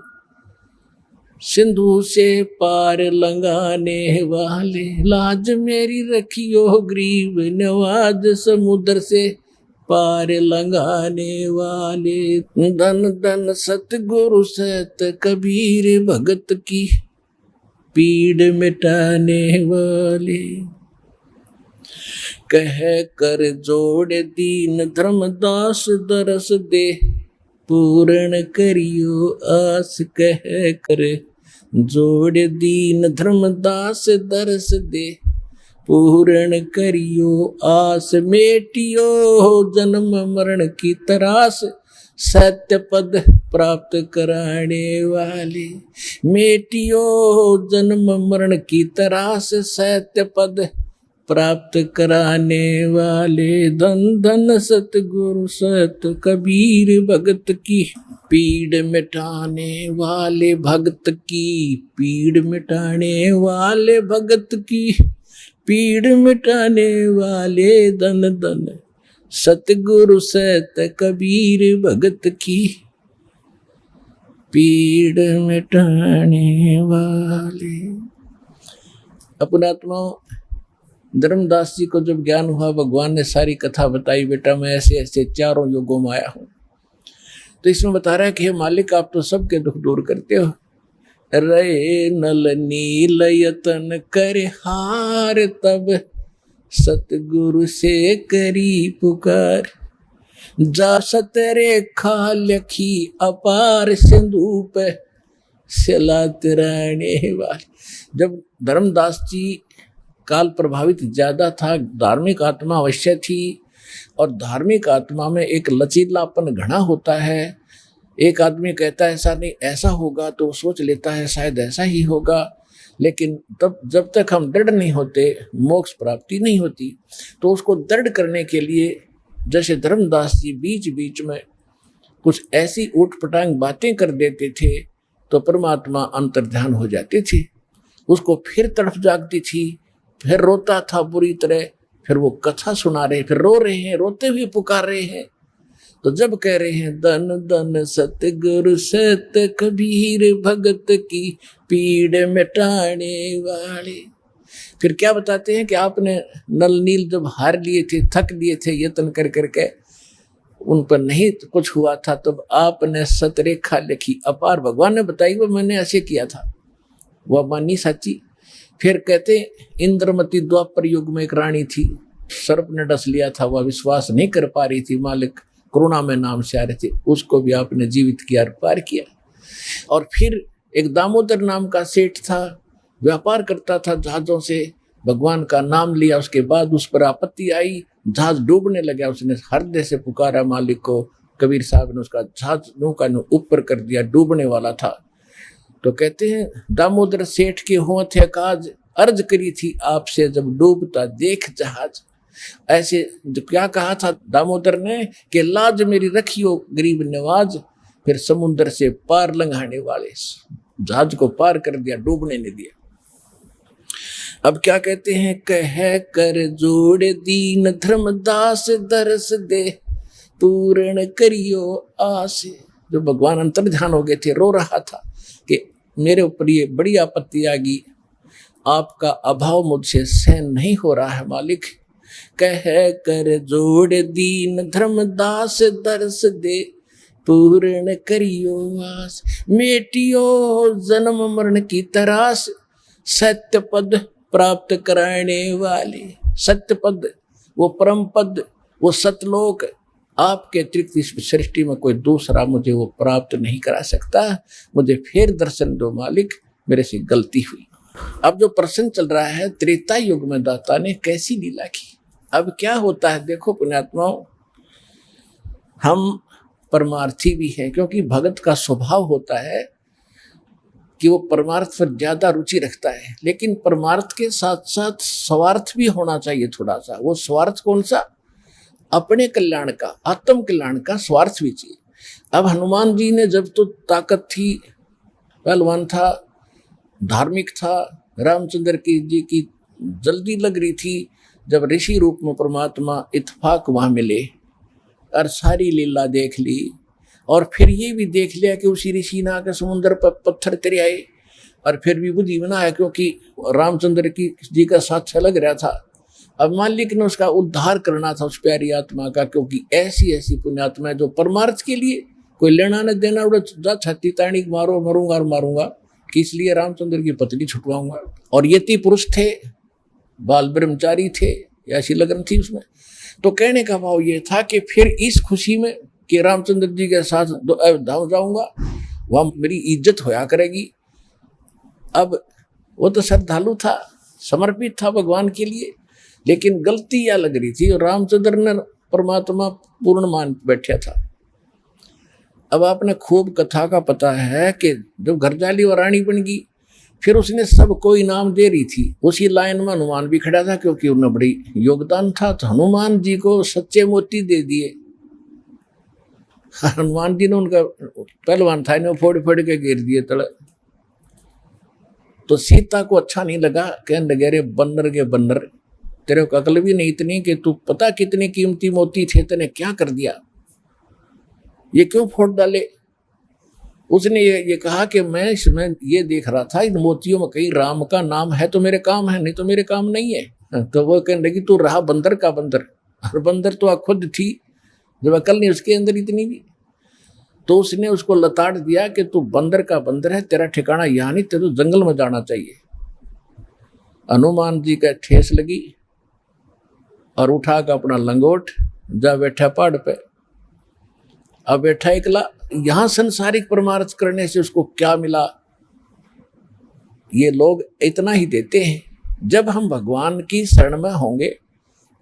Speaker 1: सिंधु से पार लंगाने वाले। लाज मेरी रखियो ग्रीव नवाज, समुद्र से पार लंगाने वाले। धन धन सतगुरु सत कबीर भगत की, पीड़ मिटाने वाले। कह कर जोड़ दीन धर्मदास, दरस दे पूर्ण करियो आस। कह कर जोड़ दीन धर्मदास, दरस दे पूर्ण करियो आस। मेटियो जन्म मरण की तरास, सत्य पद प्राप्त कराने वाले। मेटियो जन्म मरण की तरास, सत्य पद प्राप्त कराने वाले। धन धन सतगुरु सत कबीर भगत की, पीड़ मिटाने वाले भगत की। पीड़ मिटाने वाले भगत की, पीड़ मिटाने वाले। धन धन सतगुरु सत कबीर भगत की, पीड़ मिटाने वाले। अपना आत्मा धर्मदास जी को जब ज्ञान हुआ, भगवान ने सारी कथा बताई, बेटा मैं ऐसे ऐसे चारों युगों में आया हूँ। तो इसमें बता रहा है कि हे मालिक, आप तो सबके दुख दूर करते हो। रे नल नील यतन कर हार, तब सतगुरु से करी पुकार। जा सतरेखा लखी अपार सिंधु पे सिलात रहने वाले। जब धर्मदास जी काल प्रभावित ज्यादा था, धार्मिक आत्मा अवश्य थी, और धार्मिक आत्मा में एक लचीलापन घना होता है। एक आदमी कहता है ऐसा नहीं ऐसा होगा, तो सोच लेता है शायद ऐसा ही होगा, लेकिन तब जब तक हम दृढ़ नहीं होते, मोक्ष प्राप्ति नहीं होती। तो उसको दृढ़ करने के लिए जैसे धर्मदास जी बीच बीच में कुछ ऐसी ऊटपटांग बातें कर देते थे, तो परमात्मा अंतर्ध्यान हो जाते थे। उसको फिर तड़फ जागती थी, फिर रोता था बुरी तरह, फिर वो कथा सुना रहे, फिर रो रहे हैं, रोते हुए पुकार रहे हैं। तो जब कह रहे हैं धन धन सतगुरु सत कबीर भगत की पीड़ मिटाने वाले, फिर क्या बताते हैं कि आपने नल नील जब हार लिए थे, थक लिए थे यत्न कर करके, उन पर नहीं कुछ हुआ था, तब आपने सतरेखा लिखी अपार। भगवान ने बताई वो मैंने ऐसे किया था, वह मानी सच्ची। फिर कहते इंद्रमती द्वापर युग में एक रानी थी, सर्प ने डस लिया था, वह विश्वास नहीं कर पा रही थी, मालिक करुणा में नाम से आ रहे थे, उसको भी आपने जीवित किया, पार किया। और फिर एक दामोदर नाम का सेठ था, व्यापार करता था जहाजों से, भगवान का नाम लिया, उसके बाद उस पर आपत्ति आई, जहाज डूबने लगा, उसने हृदय से पुकारा मालिक को, कबीर साहब ने उसका जहाज नौका ने ऊपर कर दिया, डूबने वाला था। तो कहते हैं दामोदर सेठ के होंठ काज अर्ज करी थी आपसे, जब डूबता देख जहाज। ऐसे जो क्या कहा था दामोदर ने कि लाज मेरी रखियो गरीब नवाज, फिर समुद्र से पार लंघाने वाले, जहाज को पार कर दिया, डूबने नहीं दिया। अब क्या कहते हैं, कह कर जोड़ दीन धर्मदास दरस दे पूर्ण करियो आस। जो भगवान अंतर्ध्यान हो गए थे, रो रहा था कि मेरे ऊपर ये बड़ी आपत्ति आ गई, आपका अभाव मुझसे सहन नहीं हो रहा है मालिक। कह कर जोड़ दीन धर्मदास दरस दे पूर्ण करियो आस। मेटियो जन्म मरण की तरास, सत्य पद प्राप्त कराने वाले। सत्य पद, वो परम पद, वो सतलोक, आपके अतिरिक्त इस सृष्टि में कोई दूसरा मुझे वो प्राप्त नहीं करा सकता। मुझे फिर दर्शन दो मालिक, मेरे से गलती हुई। अब जो प्रश्न चल रहा है, त्रेता युग में दाता ने कैसी लीला की। अब क्या होता है देखो पुण्यात्माओं, हम परमार्थी भी हैं, क्योंकि भगत का स्वभाव होता है कि वो परमार्थ पर ज्यादा रुचि रखता है, लेकिन परमार्थ के साथ साथ स्वार्थ भी होना चाहिए थोड़ा सा। वो स्वार्थ कौन सा? अपने कल्याण का, आत्म कल्याण का स्वार्थ भी चाहिए। अब हनुमान जी ने जब तो ताकत थी, पहलवान था, धार्मिक था, रामचंद्र जी की जल्दी लग रही थी, जब ऋषि रूप में परमात्मा इत्फाक वहां मिले और सारी लीला देख ली, और फिर ये भी देख लिया कि उसी ऋषि ने आकर समुद्र पर पत्थर तेरे आए, और फिर भी बुद्धि बनाया क्योंकि रामचंद्र की जी का साथ लग रहा था। अब मालिक ने उसका उद्धार करना था उस प्यारी आत्मा का, क्योंकि ऐसी ऐसी पुण्यात्मा है जो परमार्थ के लिए कोई लेना न देना, उड़ा छाती ताणी मारो मरूंगा और मारूंगा, कि इसलिए रामचंद्र की पत्नी छुटवाऊंगा। और यति पुरुष थे, बाल ब्रह्मचारी थे, ऐसी लगन थी उसमें। तो कहने का भाव ये था कि फिर इस खुशी में कि रामचंद्र जी के साथ धाम जाऊंगा, वहां मेरी इज्जत होया करेगी। अब वो तो श्रद्धालु था, समर्पित था भगवान के लिए, लेकिन गलती क्या लग रही थी, और रामचंद्र ने परमात्मा पूर्ण मान बैठा था। अब आपने खूब कथा का पता है कि जब घरजाली और रानी बन गई, फिर उसने सबको इनाम दे रही थी। उसी लाइन में हनुमान भी खड़ा था, क्योंकि उन्हें बड़ी योगदान था, तो हनुमान जी को सच्चे मोती दे दिए। हनुमान जी ने उनका पहलवान था, इन्हें फोड़ फोड़ के गिर दिए तले। तो सीता को अच्छा नहीं लगा, कहने लगे रे बन्नर के बन्नर, तेरे को अकल भी नहीं इतनी कि तू पता कितने कीमती मोती थे, तेने क्या कर दिया, ये क्यों फोड़ डाले। उसने ये कहा कि मैं इसमें ये देख रहा था इन मोतियों में कहीं राम का नाम है तो मेरे काम है, नहीं तो मेरे काम नहीं है। तो वो कहने लगी तू रहा बंदर का बंदर, और बंदर तो खुद थी जब अकल नहीं उसके अंदर इतनी भी। तो उसने उसको लताड़ दिया कि तू बंदर का बंदर है, तेरा ठिकाना यहाँ नहीं, तेरे तो जंगल में जाना चाहिए। हनुमान जी का ठेस लगी और उठा कर अपना लंगोट जा बैठा पहाड़ पे। अब बैठा एकला, यहां संसारिक परमार्थ करने से उसको क्या मिला? ये लोग इतना ही देते हैं। जब हम भगवान की शरण में होंगे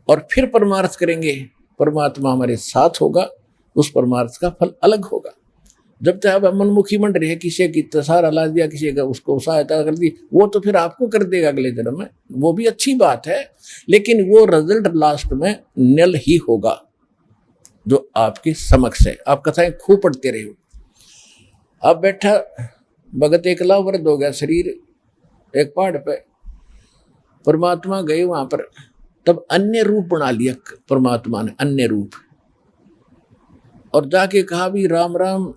Speaker 1: और फिर परमार्थ करेंगे, परमात्मा हमारे साथ होगा, उस परमार्थ का फल अलग होगा। जब तक आप मनमुखी मंड रहे, किसी की तसार हला दिया, किसी का उसको सहायता कर दी, वो तो फिर आपको कर देगा अगले जन्म में, वो भी अच्छी बात है, लेकिन वो रिजल्ट लास्ट में नल ही होगा जो आपके समक्ष है। आप कथाएं खूब पढ़ते रहे हो। अब बैठा भगत एकला, वृद्ध हो गया शरीर, एक पहाड़ पे। परमात्मा गए वहां पर, तब अन्य रूप बना लिया परमात्मा ने, अन्य रूप, और जाके कहा भी राम राम,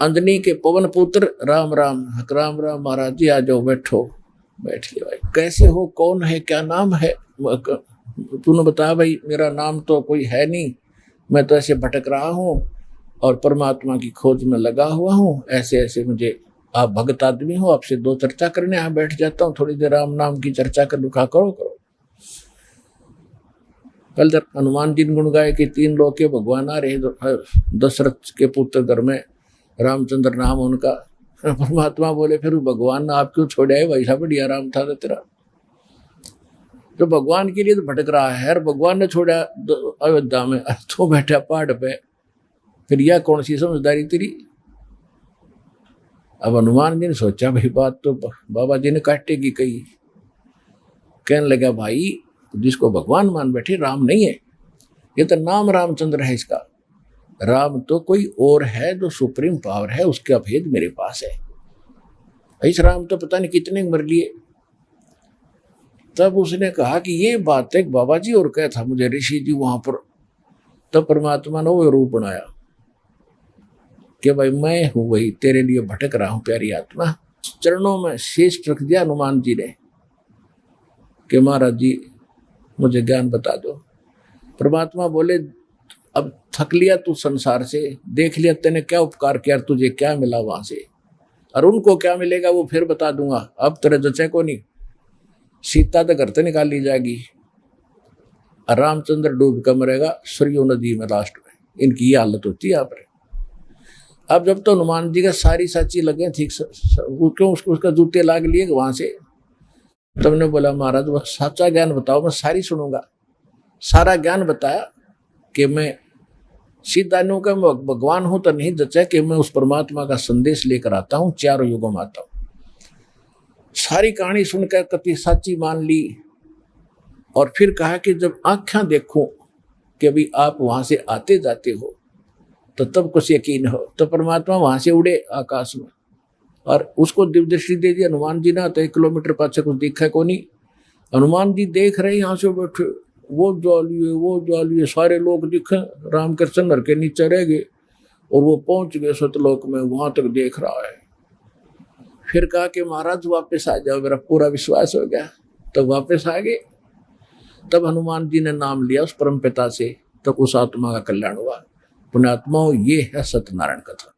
Speaker 1: अंजनी के पवन पुत्र राम राम, राम राम महाराज जी आ जाओ, बैठो। बैठ लिया। भाई कैसे हो, कौन है, क्या नाम है? तूने बताया भाई मेरा नाम तो कोई है नहीं, मैं तो ऐसे भटक रहा हूँ और परमात्मा की खोज में लगा हुआ हूँ, ऐसे ऐसे मुझे, आप भगत आदमी हो, आपसे दो चर्चा करने यहाँ बैठ जाता हूँ, थोड़ी देर राम नाम की चर्चा कर लूँ। करो करो। कल तक हनुमान जी ने गुण गाए कि 3 लोग के भगवान आ रहे, दशरथ के पुत्र घर में रामचंद्र नाम उनका। परमात्मा बोले फिर भगवान ने आप क्यों छोड़ा है, वैसा बढ़िया राम था तेरा, जो भगवान के लिए तो भटक रहा है, और भगवान ने छोड़ा अयोध्या में, तो बैठा पहाड़ पे, फिर यह कौन सी समझदारी तेरी? अब हनुमान जी ने सोचा भाई बात तो बाबा जी ने काटेगी कही। कहने लगा भाई जिसको भगवान मान बैठे राम नहीं है, ये तो नाम रामचंद्र है इसका, राम तो कोई और है जो सुप्रीम पावर है, उसका भेद मेरे पास है। इस राम तो पता नहीं कितने मर लिए। तब उसने कहा कि ये बात एक बाबा जी और कहा था मुझे ऋषि जी वहां पर। तब परमात्मा ने वो रूप बनाया कि भाई मैं हूं वही, तेरे लिए भटक रहा हूं प्यारी आत्मा। चरणों में शीश रख दिया हनुमान जी ने कि महाराज जी मुझे ज्ञान बता दो। परमात्मा बोले अब थक लिया तू संसार से, देख लिया तेने क्या उपकार किया, तुझे क्या मिला वहां से, और उनको क्या मिलेगा वो फिर बता दूंगा। अब तेरे जचे को नहीं, सीता तो घर से निकाल ली जाएगी, रामचंद्र डूब कर मरेगा सरयू नदी में लास्ट में। इनकी ये हालत होती है यहाँ पर। अब जब तो हनुमान जी का सारी साची लगे ठीक, क्यों उसका जूते लाग लिए वहां से। तुमने बोला महाराज वो सच्चा ज्ञान बताओ, मैं सारी सुनूंगा। सारा ज्ञान बताया कि मैं सीधा नु का भगवान हूं तो नहीं जचा कि मैं उस परमात्मा का संदेश लेकर आता हूं, 4 युगों में आता हूं। सारी कहानी सुनकर कति साची मान ली, और फिर कहा कि जब आंखें देखूं कि अभी आप वहां से आते जाते हो तो तब कुछ यकीन हो। तो परमात्मा वहां से उड़े आकाश में, और उसको दिव्य दृष्टि दे दी हनुमान जी ना, तो 1 किलोमीटर पाछे कुछ दिखा को नहीं। हनुमान जी देख रहे यहाँ से बैठे, वो ज्वालिए सारे लोग दिखे, रामकृष्ण नर के नीचे रह गए, और वो पहुंच गए सतलोक में, वहां तक देख रहा है। फिर कहा कि महाराज वापस आ जाओ, मेरा पूरा विश्वास हो गया। तब वापस आ गए। तब हनुमान जी ने नाम लिया उस परम पिता से, तब उस आत्मा का कल्याण हुआ। पुण्यात्माओं ये है सत्यनारायण कथा।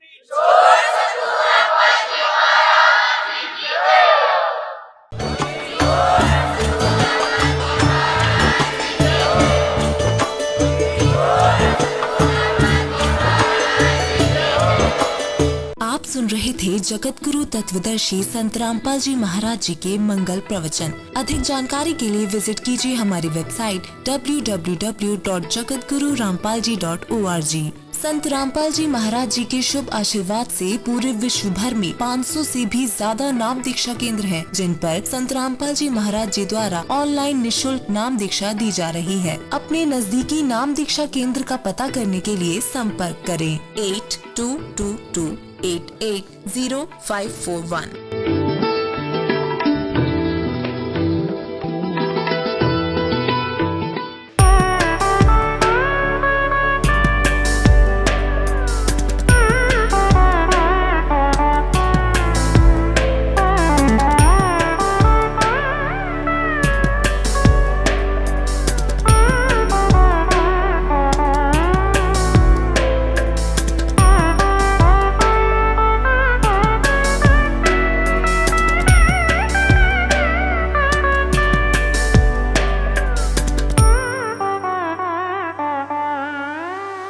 Speaker 2: आप सुन रहे थे जगत गुरु तत्वदर्शी संत रामपाल जी महाराज जी के मंगल प्रवचन। अधिक जानकारी के लिए विजिट कीजिए हमारी वेबसाइट www.jagatgururampalji.org। संत रामपाल जी महाराज जी के शुभ आशीर्वाद से पूरे विश्व भर में 500 से भी ज्यादा नाम दीक्षा केंद्र हैं, जिन पर संत रामपाल जी महाराज जी द्वारा ऑनलाइन निशुल्क नाम दीक्षा दी जा रही है। अपने नजदीकी नाम दीक्षा केंद्र का पता करने के लिए संपर्क करें 8222880541।